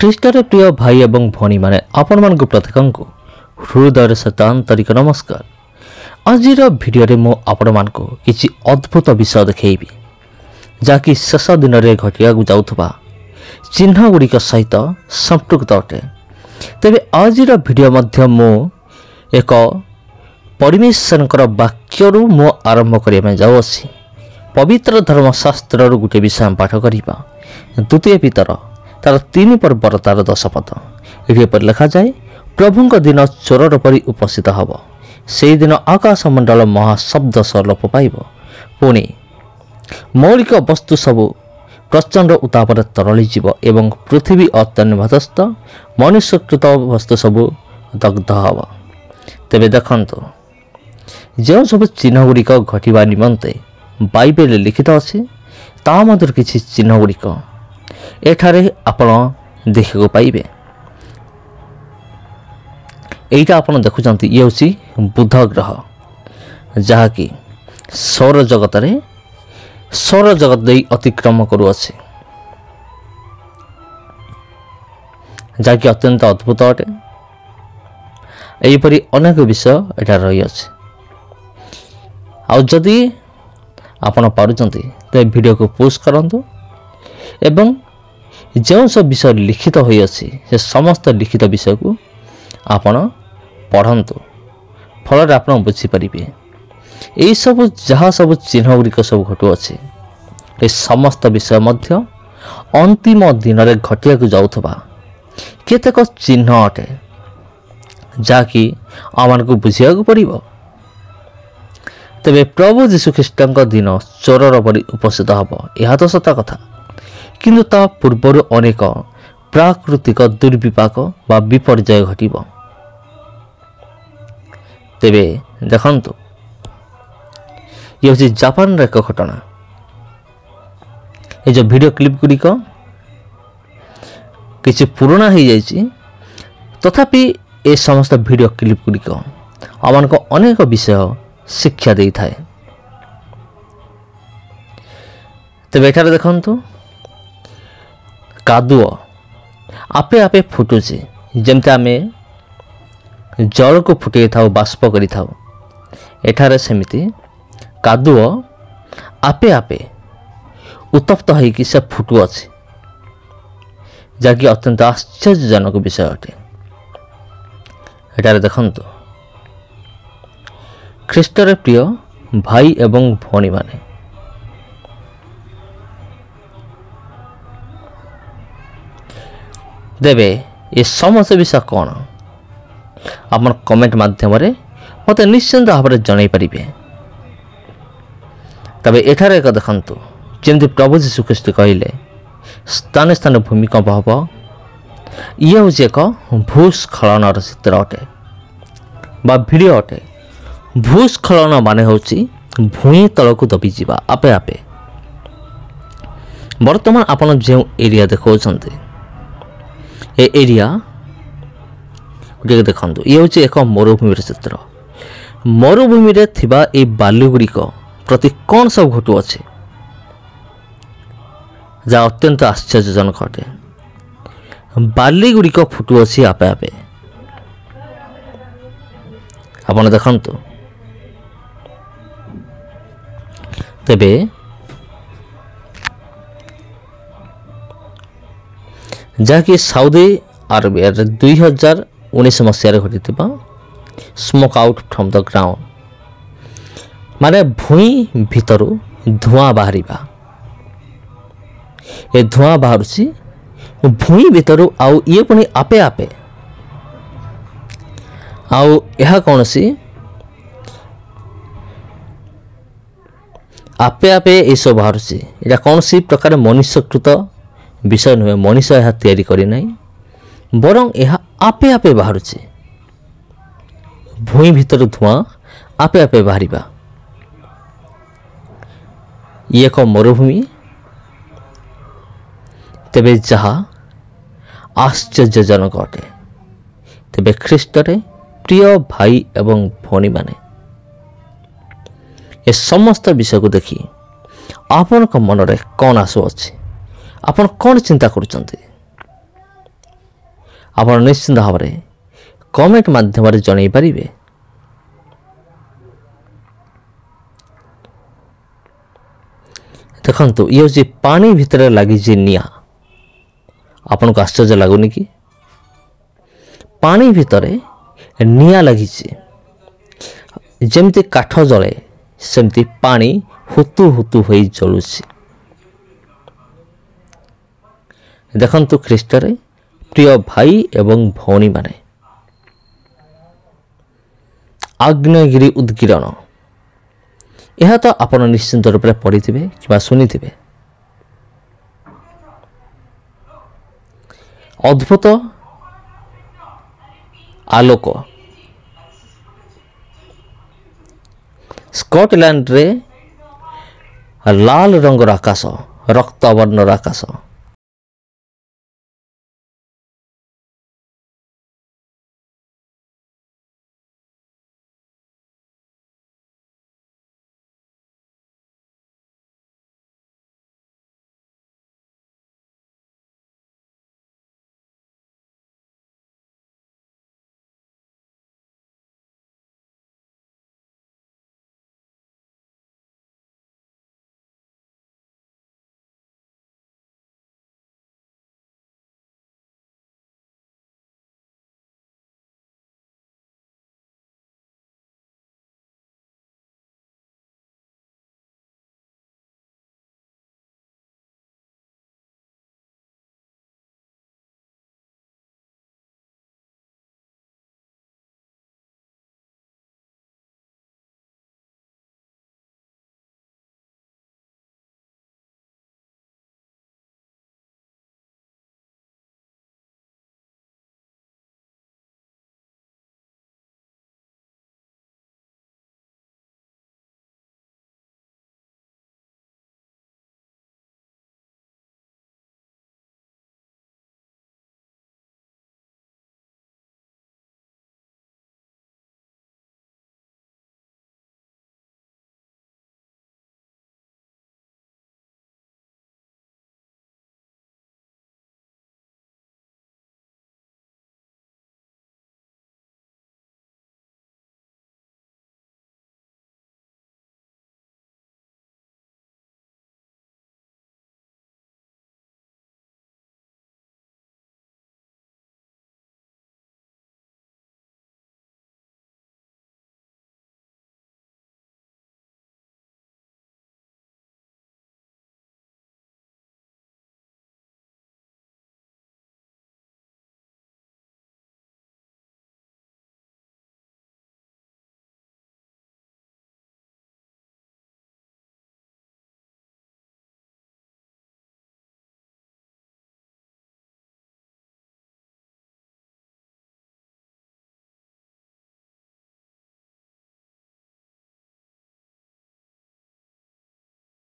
ଖ୍ରୀଷ୍ଟରେ ପ୍ରିୟ ଭାଇ ଏବଂ ଭଉଣୀମାନେ ଆପଣମାନଙ୍କୁ ପ୍ରତ୍ୟେକଙ୍କୁ ହୃଦୟର ସହିତ ଆନ୍ତରିକ ନମସ୍କାର। ଆଜିର ଭିଡ଼ିଓରେ ମୁଁ ଆପଣମାନଙ୍କୁ କିଛି ଅଦ୍ଭୁତ ବିଷୟ ଦେଖାଇବି, ଯାହାକି ଶେଷ ଦିନରେ ଘଟିବାକୁ ଯାଉଥିବା ଚିହ୍ନଗୁଡ଼ିକ ସହିତ ସମ୍ପୃକ୍ତ ଅଟେ। ତେବେ ଆଜିର ଭିଡ଼ିଓ ମଧ୍ୟ ମୁଁ ଏକ ପରମେଶ୍ୱରଙ୍କର ବାକ୍ୟରୁ ଆରମ୍ଭ କରିବା ପାଇଁ ଯାଉଅଛି। ପବିତ୍ର ଧର୍ମଶାସ୍ତ୍ରରୁ ଗୋଟିଏ ବିଷୟ ପାଠ କରିବା, ଦ୍ୱିତୀୟ ପିତର ତାର 3 ପର୍ବର ତାର 10 ପଦ। ଏଠି ଏପରି ଲେଖାଯାଏ, ପ୍ରଭୁଙ୍କ ଦିନ ଚୋରର ପରି ଉପସ୍ଥିତ ହେବ। ସେହିଦିନ ଆକାଶମଣ୍ଡଳ ମହାଶବ୍ଦ ସହ ଲୋପ ପାଇବ। ପୁଣି ମୌଳିକ ବସ୍ତୁ ସବୁ ପ୍ରଚଣ୍ଡ ଉତ୍ତାପରେ ତରଳିଯିବ ଏବଂ ପୃଥିବୀ ଅତ୍ୟନ୍ୟଭସ୍ତ, ମନୁଷ୍ୟକୃତ ବସ୍ତୁ ସବୁ ଦଗ୍ଧ ହେବ। ତେବେ ଦେଖନ୍ତୁ, ଯେଉଁ ସବୁ ଚିହ୍ନଗୁଡ଼ିକ ଘଟିବା ନିମନ୍ତେ ବାଇବେଲରେ ଲିଖିତ ଅଛି, ତାହା ମଧ୍ୟରୁ କିଛି ଚିହ୍ନଗୁଡ଼ିକ ଏଠାରେ ଆପଣ ଦେଖିବାକୁ ପାଇବେ। ଏଇଟା ଆପଣ ଦେଖୁଛନ୍ତି, ଇଏ ହେଉଛି ବୁଧ ଗ୍ରହ, ଯାହାକି ସୌରଜଗତ ଦେଇ ଅତିକ୍ରମ କରୁଅଛି, ଯାହାକି ଅତ୍ୟନ୍ତ ଅଦ୍ଭୁତ ଅଟେ। ଏହିପରି ଅନେକ ବିଷୟ ଏଠାରେ ରହିଅଛି। ଆଉ ଯଦି ଆପଣ ପାରୁଛନ୍ତି ତେବେ ଭିଡ଼ିଓକୁ ପୋଷ୍ଟ କରନ୍ତୁ ଏବଂ ଯେଉଁ ସବୁ ବିଷୟ ଲିଖିତ ହୋଇଅଛି ସେ ସମସ୍ତ ଲିଖିତ ବିଷୟକୁ ଆପଣ ପଢ଼ନ୍ତୁ। ଫଳରେ ଆପଣ ବୁଝିପାରିବେ ଏହିସବୁ ଯାହା ସବୁ ଚିହ୍ନଗୁଡ଼ିକ ସବୁ ଘଟୁଅଛି, ଏ ସମସ୍ତ ବିଷୟ ମଧ୍ୟ ଅନ୍ତିମ ଦିନରେ ଘଟିବାକୁ ଯାଉଥିବା କେତେକ ଚିହ୍ନ ଅଟେ, ଯାହାକି ଆମମାନଙ୍କୁ ବୁଝିବାକୁ ପଡ଼ିବ। ତେବେ ପ୍ରଭୁ ଯୀଶୁଖ୍ରୀଷ୍ଟଙ୍କ ଦିନ ଚୋରର ପରି ଉପସ୍ଥିତ ହେବ, ଏହା ତ ସତ କଥା। କିନ୍ତୁ ତା ପୂର୍ବରୁ ଅନେକ ପ୍ରାକୃତିକ ଦୁର୍ବିପାକ ବା ବିପର୍ଯ୍ୟୟ ଘଟିବ। ତେବେ ଦେଖନ୍ତୁ, ଇଏ ହେଉଛି ଜାପାନର ଏକ ଘଟଣା। ଏ ଯେଉଁ ଭିଡ଼ିଓ କ୍ଲିପ୍ ଗୁଡ଼ିକ କିଛି ପୁରୁଣା ହୋଇଯାଇଛି, ତଥାପି ଏ ସମସ୍ତ ଭିଡ଼ିଓ କ୍ଲିପ୍ ଗୁଡ଼ିକ ଆମମାନଙ୍କୁ ଅନେକ ବିଷୟ ଶିକ୍ଷା ଦେଇଥାଏ। ତେବେ ଏଠାରେ ଦେଖନ୍ତୁ, କାଦୁଅ ଆପେ ଆପେ ଫୁଟୁଛି, ଯେମିତି ଆମେ ଜଳକୁ ଫୁଟାଇଥାଉ, ବାଷ୍ପ କରିଥାଉ। ଏଠାରେ ସେମିତି କାଦୁଅ ଆପେ ଆପେ ଉତ୍ତପ୍ତ ହୋଇକି ସେ ଫୁଟୁଅଛି, ଯାହାକି ଅତ୍ୟନ୍ତ ଆଶ୍ଚର୍ଯ୍ୟଜନକ ବିଷୟ ଅଟେ। ଏଠାରେ ଦେଖନ୍ତୁ, ଖ୍ରୀଷ୍ଟରେ ପ୍ରିୟ ଭାଇ ଏବଂ ଭଉଣୀମାନେ, ତେବେ ଏ ସମସ୍ତ ବିଷୟ କ'ଣ ଆପଣ କମେଣ୍ଟ ମାଧ୍ୟମରେ ମୋତେ ନିଶ୍ଚିନ୍ତ ଭାବରେ ଜଣାଇ ପାରିବେ। ତେବେ ଏଠାରେ ଏକ ଦେଖନ୍ତୁ, ଯେମିତି ପ୍ରଭୁ ଯୀଶୁଖ୍ରୀଷ୍ଟ କହିଲେ, ସ୍ଥାନେ ସ୍ଥାନେ ଭୂମିକମ୍ପ ହେବ। ଇଏ ହେଉଛି ଏକ ଭୂସ୍ଖଳନର ଚିତ୍ର ଅଟେ ବା ଭିଡ଼ିଓ ଅଟେ। ଭୂସ୍ଖଳନ ମାନେ ହେଉଛି ଭୂଇଁ ତଳକୁ ଦବିଯିବା ଆପେ ଆପେ। ବର୍ତ୍ତମାନ ଆପଣ ଯେଉଁ ଏରିଆ ଦେଖାଉଛନ୍ତି, ଏ ଏରିଆ ଟିକେ ଦେଖନ୍ତୁ, ଇଏ ହେଉଛି ଏକ ମରୁଭୂମିର ଚିତ୍ର। ମରୁଭୂମିରେ ଥିବା ଏହି ବାଲି ଗୁଡ଼ିକ ପ୍ରତି କ'ଣ ସବୁ ଘଟୁଅଛି, ଯାହା ଅତ୍ୟନ୍ତ ଆଶ୍ଚର୍ଯ୍ୟଜନକ ଅଟେ। ବାଲି ଗୁଡ଼ିକ ଫୁଟୁଅଛି ଆପେ ଆପେ। ଆପଣ ଦେଖନ୍ତୁ, ତେବେ ଯାହାକି ସାଉଦି ଆରବିଆରେ 2019 ମସିହାରେ ଘଟିଥିବା smoke out from the ground, ମାନେ ଭୂଇଁ ଭିତରୁ ଧୂଆଁ ବାହାରିବା। ଏ ଧୂଆଁ ବାହାରୁଛି ଭୂଇଁ ଭିତରୁ, ଆଉ ଇଏ ପୁଣି ଆପେ ଆପେ। ଆଉ ଏହା କୌଣସି ଆପେ ଆପେ ଏସବୁ ବାହାରୁଛି। ଏଇଟା କୌଣସି ପ୍ରକାର ମନୁଷ୍ୟକୃତ ବିଷୟ ନୁହେଁ, ମଣିଷ ଏହା ତିଆରି କରିନାହିଁ, ବରଂ ଏହା ଆପେ ଆପେ ବାହାରୁଛି। ଭୂଇଁ ଭିତରୁ ଧୂଆଁ ଆପେ ଆପେ ବାହାରିବା। ଇଏ ଏକ ମରୁଭୂମି, ତେବେ ଯାହା ଆଶ୍ଚର୍ଯ୍ୟଜନକ ଅଟେ। ତେବେ ଖ୍ରୀଷ୍ଟରେ ପ୍ରିୟ ଭାଇ ଏବଂ ଭଉଣୀମାନେ, ଏ ସମସ୍ତ ବିଷୟକୁ ଦେଖି ଆପଣଙ୍କ ମନରେ କ'ଣ ଆସୁଅଛି? ଆପଣ କ'ଣ ଚିନ୍ତା କରୁଛନ୍ତି? ଆପଣ ନିଶ୍ଚିନ୍ତ ଭାବରେ କମେଣ୍ଟ ମାଧ୍ୟମରେ ଜଣାଇ ପାରିବେ। ଦେଖନ୍ତୁ ଇଏ ହେଉଛି ପାଣି ଭିତରେ ଲାଗିଛି ନିଆଁ। ଆପଣଙ୍କୁ ଆଶ୍ଚର୍ଯ୍ୟ ଲାଗୁନି କି? ପାଣି ଭିତରେ ନିଆଁ ଲାଗିଛି। ଯେମିତି କାଠ ଜଳେ ସେମିତି ପାଣି ହୁତୁ ହୁତୁ ହୋଇ ଜଳୁଛି। ଦେଖନ୍ତୁ ଖ୍ରୀଷ୍ଟରେ ପ୍ରିୟ ଭାଇ ଏବଂ ଭଉଣୀମାନେ, ଆଗ୍ନେୟଗିରି ଉଦ୍ଗୀରଣ ଏହା ତ ଆପଣ ନିଶ୍ଚିନ୍ତ ରୂପରେ ପଢ଼ିଥିବେ କିମ୍ବା ଶୁଣିଥିବେ। ଅଦ୍ଭୁତ ଆଲୋକ ସ୍କଟଲ୍ୟାଣ୍ଡରେ ଲାଲ ରଙ୍ଗର ଆକାଶ, ରକ୍ତବର୍ଣ୍ଣର ଆକାଶ।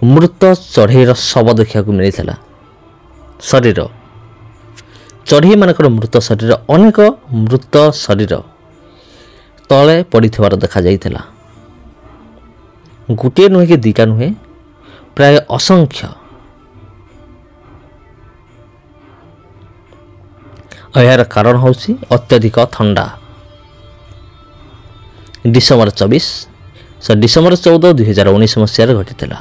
ମୃତ ଚଢ଼େଇର ଶବ ଦେଖିବାକୁ ମିଳିଥିଲା। ଶରୀର, ଚଢ଼େଇମାନଙ୍କର ମୃତ ଶରୀର, ଅନେକ ମୃତ ଶରୀର ତଳେ ପଡ଼ିଥିବାର ଦେଖାଯାଇଥିଲା। ଗୋଟିଏ ନୁହେଁ କି ଦୁଇଟା ନୁହେଁ, ପ୍ରାୟ ଅସଂଖ୍ୟ। ଏହାର କାରଣ ହେଉଛି ଅତ୍ୟଧିକ ଥଣ୍ଡା। ଡିସେମ୍ବର 14, 2019 ମସିହାରେ ଘଟିଥିଲା।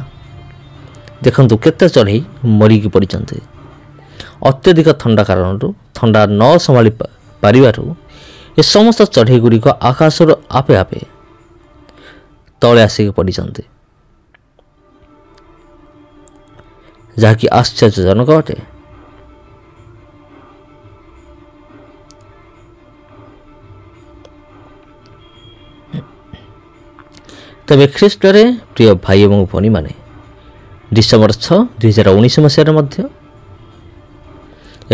ଦେଖନ୍ତୁ କେତେ ଚଢ଼େଇ ମରିକି ପଡ଼ିଛନ୍ତି। ଅତ୍ୟଧିକ ଥଣ୍ଡା କାରଣରୁ, ଥଣ୍ଡା ନ ସମ୍ଭାଳି ପାରିବାରୁ ଏ ସମସ୍ତ ଚଢ଼େଇ ଗୁଡ଼ିକ ଆକାଶରୁ ଆପେ ଆପେ ତଳେ ଆସିକି ପଡ଼ିଛନ୍ତି, ଯାହାକି ଆଶ୍ଚର୍ଯ୍ୟଜନକ ଅଟେ। ତେବେ ଖ୍ରୀଷ୍ଟରେ ପ୍ରିୟ ଭାଇ ଏବଂ ଭଉଣୀମାନେ, ଡିସେମ୍ବର 6, 2019 ମସିହାରେ ମଧ୍ୟ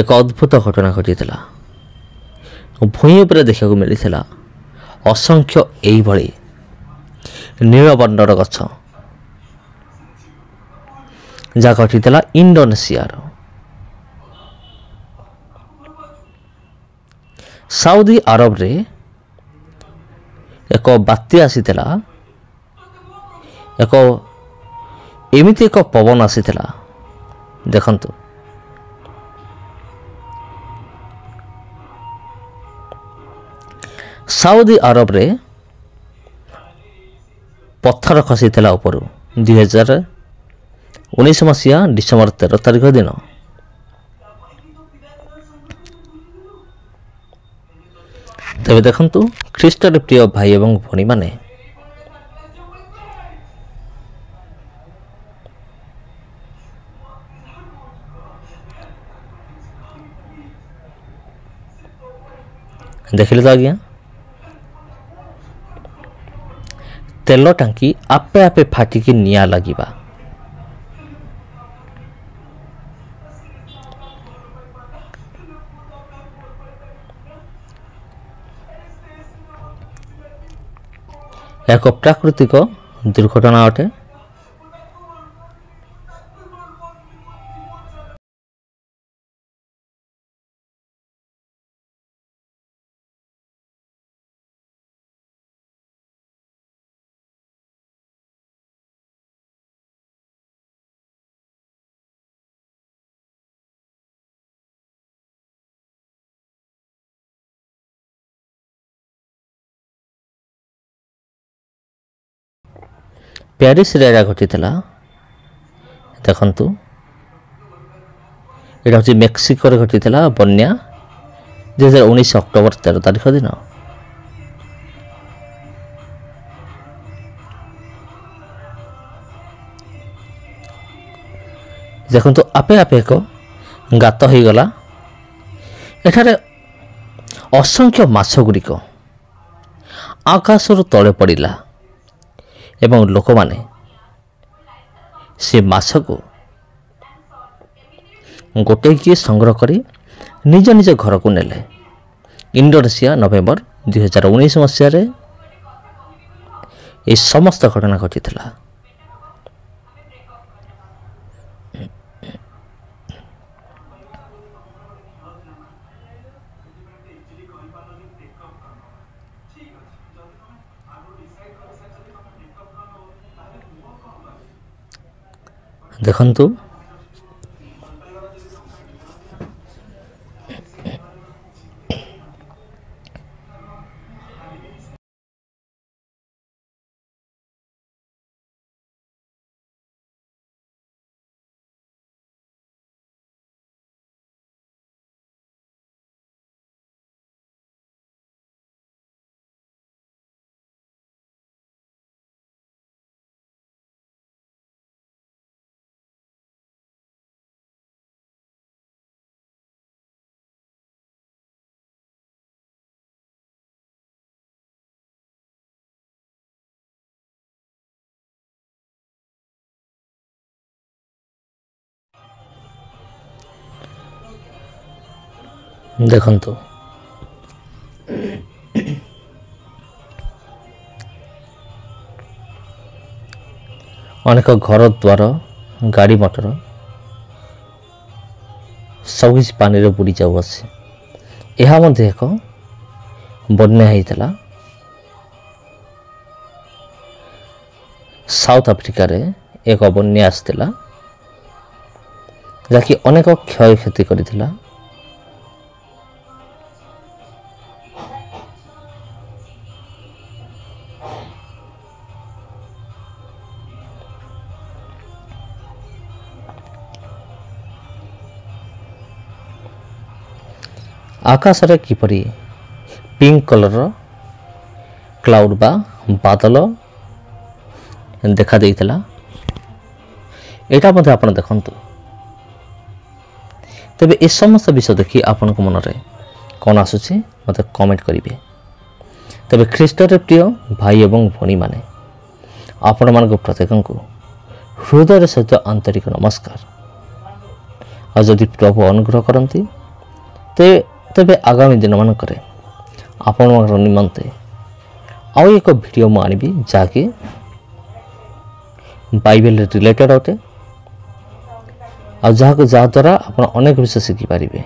ଏକ ଅଦ୍ଭୁତ ଘଟଣା ଘଟିଥିଲା। ଭୂଇଁ ଉପରେ ଦେଖିବାକୁ ମିଳିଥିଲା ଅସଂଖ୍ୟ ଏଇଭଳି ନୀଳବର୍ଣ୍ଣର ଗଛ, ଯାହା ଘଟିଥିଲା ଇଣ୍ଡୋନେସିଆର। ସାଉଦି ଆରବରେ ଏକ ବାତ୍ୟା ଆସିଥିଲା। ଏମିତି ଏକ ପବନ ଆସିଥିଲା, ଦେଖନ୍ତୁ ସାଉଦି ଆରବରେ ପଥର ଖସିଥିଲା ଉପରୁ 2019 ମସିହା ଡିସେମ୍ବର 13 ତାରିଖ ଦିନ। ତେବେ ଦେଖନ୍ତୁ ଖ୍ରୀଷ୍ଟରେ ପ୍ରିୟ ଭାଇ ଏବଂ ଭଉଣୀମାନେ, ଦେଖିଲେ ତ ଆଜ୍ଞା, ତେଲ ଟାଙ୍କି ଆପେ ଆପେ ଫାଟିକି ନିଆଁ ଲାଗିବା। ଏକ ପ୍ରାକୃତିକ ଦୁର୍ଘଟଣା ଅଟେ। ପ୍ୟାରିସରେ ଏହା ଘଟିଥିଲା। ଦେଖନ୍ତୁ, ଏଇଟା ହେଉଛି ମେକ୍ସିକୋରେ ଘଟିଥିଲା ବନ୍ୟା 2019 ଅକ୍ଟୋବର 13 ତାରିଖ ଦିନ। ଦେଖନ୍ତୁ ଆପେ ଆପେ ଏକ ଗାତ ହୋଇଗଲା। ଏଠାରେ ଅସଂଖ୍ୟ ମାଛ ଗୁଡ଼ିକ ଆକାଶରୁ ତଳେ ପଡ଼ିଲା ଏବଂ ଲୋକମାନେ ସେ ମାଛକୁ ଗୋଟେଇକି ସଂଗ୍ରହ କରି ନିଜ ନିଜ ଘରକୁ ନେଲେ। ଇଣ୍ଡୋନେସିଆ ନଭେମ୍ବର 2019 ମସିହାରେ ଏହି ସମସ୍ତ ଘଟଣା ଘଟିଥିଲା। ଦେଖନ୍ତୁ ଦେଖନ୍ତୁ ଅନେକ ଘର ଦ୍ୱାର, ଗାଡ଼ି ମଟର ସବୁକିଛି ପାଣିରେ ବୁଡ଼ି ଯାଉଅଛି। ଏହା ମଧ୍ୟ ଏକ ବନ୍ୟା ହେଇଥିଲା ସାଉଥ ଆଫ୍ରିକାରେ। ଏକ ବନ୍ୟା ଆସିଥିଲା ଯାହାକି ଅନେକ କ୍ଷୟକ୍ଷତି କରିଥିଲା। ଆକାଶରେ କିପରି ପିଙ୍କ କଲର୍ର କ୍ଲାଉଡ୍ ବା ବାଦଲ ଦେଖା ଦେଇଥିଲା, ଏଇଟା ମଧ୍ୟ ଆପଣ ଦେଖନ୍ତୁ। ତେବେ ଏ ସମସ୍ତ ବିଷୟ ଦେଖି ଆପଣଙ୍କ ମନରେ କ'ଣ ଆସୁଛି ମୋତେ କମେଣ୍ଟ କରିବେ। ତେବେ ଖ୍ରୀଷ୍ଟରେ ପ୍ରିୟ ଭାଇ ଏବଂ ଭଉଣୀମାନେ, ଆପଣମାନଙ୍କୁ ପ୍ରତ୍ୟେକଙ୍କୁ ହୃଦୟର ସହିତ ଆନ୍ତରିକ ନମସ୍କାର। ଆଉ ଯଦି ପ୍ରଭୁ ଅନୁଗ୍ରହ କରନ୍ତି ତେବେ ଆଗାମୀ ଦିନମାନଙ୍କରେ ଆପଣମାନଙ୍କ ନିମନ୍ତେ ଆଉ ଏକ ଭିଡ଼ିଓ ମୁଁ ଆଣିବି, ଯାହାକି ବାଇବେଲରେ ରିଲେଟେଡ଼୍ ଅଟେ, ଆଉ ଯାହାଦ୍ୱାରା ଆପଣ ଅନେକ ବିଷୟ ଶିଖିପାରିବେ।